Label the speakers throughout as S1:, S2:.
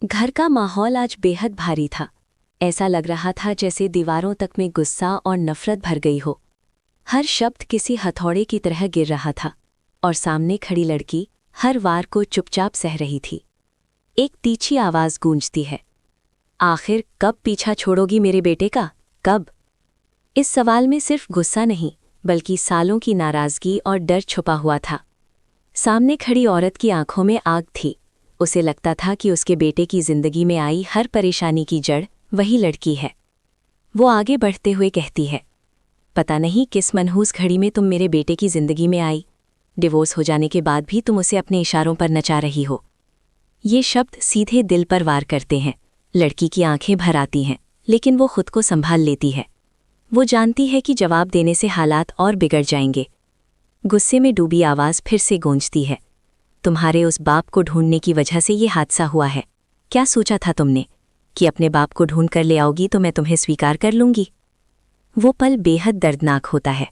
S1: घर का माहौल आज बेहद भारी था। ऐसा लग रहा था जैसे दीवारों तक में गुस्सा और नफरत भर गई हो। हर शब्द किसी हथौड़े की तरह गिर रहा था और सामने खड़ी लड़की हर वार को चुपचाप सह रही थी। एक तीखी आवाज़ गूंजती है, आखिर कब पीछा छोड़ोगी मेरे बेटे का, कब? इस सवाल में सिर्फ गुस्सा नहीं बल्कि सालों की नाराज़गी और डर छुपा हुआ था। सामने खड़ी औरत की आंखों में आग थी। उसे लगता था कि उसके बेटे की जिंदगी में आई हर परेशानी की जड़ वही लड़की है। वो आगे बढ़ते हुए कहती है, पता नहीं किस मनहूस घड़ी में तुम मेरे बेटे की जिंदगी में आई। डिवोर्स हो जाने के बाद भी तुम उसे अपने इशारों पर नचा रही हो। ये शब्द सीधे दिल पर वार करते हैं। लड़की की आंखें भर आती हैं, लेकिन वो खुद को संभाल लेती है। वो जानती है कि जवाब देने से हालात और बिगड़ जाएंगे। गुस्से में डूबी आवाज़ फिर से गूंजती है, तुम्हारे उस बाप को ढूंढने की वजह से ये हादसा हुआ है। क्या सोचा था तुमने कि अपने बाप को ढूंढ कर ले आओगी तो मैं तुम्हें स्वीकार कर लूंगी? वो पल बेहद दर्दनाक होता है।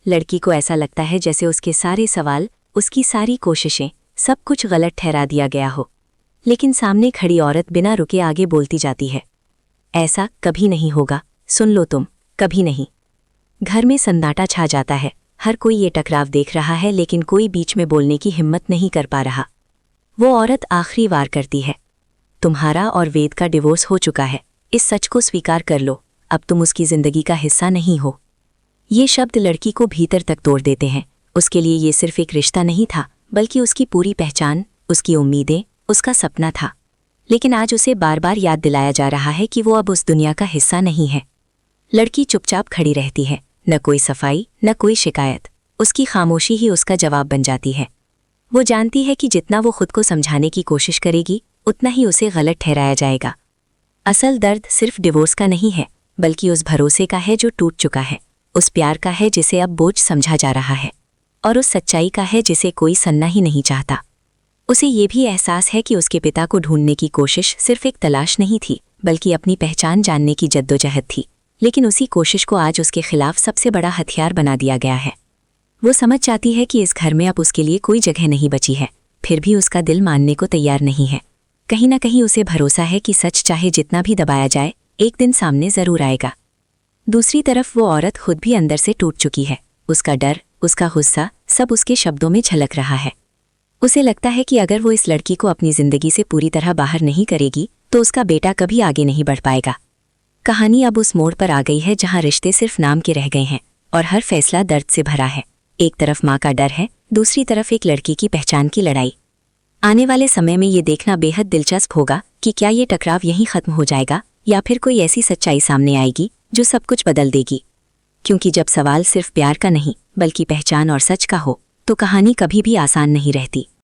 S1: लड़की को ऐसा लगता है जैसे उसके सारे सवाल, उसकी सारी कोशिशें, सब कुछ गलत ठहरा दिया गया हो। लेकिन सामने खड़ी औरत बिना रुके आगे बोलती जाती है, ऐसा कभी नहीं होगा, सुन लो तुम, कभी नहीं। घर में सन्नाटा छा जाता है। हर कोई ये टकराव देख रहा है, लेकिन कोई बीच में बोलने की हिम्मत नहीं कर पा रहा। वो औरत आखिरी वार करती है, तुम्हारा और वेद का डिवोर्स हो चुका है। इस सच को स्वीकार कर लो, अब तुम उसकी जिंदगी का हिस्सा नहीं हो। ये शब्द लड़की को भीतर तक तोड़ देते हैं। उसके लिए ये सिर्फ एक रिश्ता नहीं था, बल्कि उसकी पूरी पहचान, उसकी उम्मीदें, उसका सपना था। लेकिन आज उसे बार बार याद दिलाया जा रहा है कि वो अब उस दुनिया का हिस्सा नहीं है। लड़की चुपचाप खड़ी रहती है, न कोई सफाई, न कोई शिकायत। उसकी खामोशी ही उसका जवाब बन जाती है। वो जानती है कि जितना वो खुद को समझाने की कोशिश करेगी, उतना ही उसे गलत ठहराया जाएगा। असल दर्द सिर्फ डिवोर्स का नहीं है, बल्कि उस भरोसे का है जो टूट चुका है, उस प्यार का है जिसे अब बोझ समझा जा रहा है, और उस सच्चाई का है जिसे कोई सुनना ही नहीं चाहता। उसे ये भी एहसास है कि उसके पिता को ढूंढने की कोशिश सिर्फ एक तलाश नहीं थी, बल्कि अपनी पहचान जानने की जद्दोजहद थी। लेकिन उसी कोशिश को आज उसके खिलाफ सबसे बड़ा हथियार बना दिया गया है। वो समझ जाती है कि इस घर में अब उसके लिए कोई जगह नहीं बची है, फिर भी उसका दिल मानने को तैयार नहीं है। कहीं ना कहीं उसे भरोसा है कि सच चाहे जितना भी दबाया जाए, एक दिन सामने जरूर आएगा। दूसरी तरफ वो औरत खुद भी अंदर से टूट चुकी है। उसका डर, उसका गुस्सा, सब उसके शब्दों में झलक रहा है। उसे लगता है कि अगर वो इस लड़की को अपनी जिंदगी से पूरी तरह बाहर नहीं करेगी, तो उसका बेटा कभी आगे नहीं बढ़ पाएगा। कहानी अब उस मोड़ पर आ गई है जहां रिश्ते सिर्फ नाम के रह गए हैं और हर फैसला दर्द से भरा है। एक तरफ माँ का डर है, दूसरी तरफ एक लड़की की पहचान की लड़ाई। आने वाले समय में ये देखना बेहद दिलचस्प होगा कि क्या ये टकराव यहीं खत्म हो जाएगा या फिर कोई ऐसी सच्चाई सामने आएगी जो सब कुछ बदल देगी। क्योंकि जब सवाल सिर्फ प्यार का नहीं बल्कि पहचान और सच का हो, तो कहानी कभी भी आसान नहीं रहती।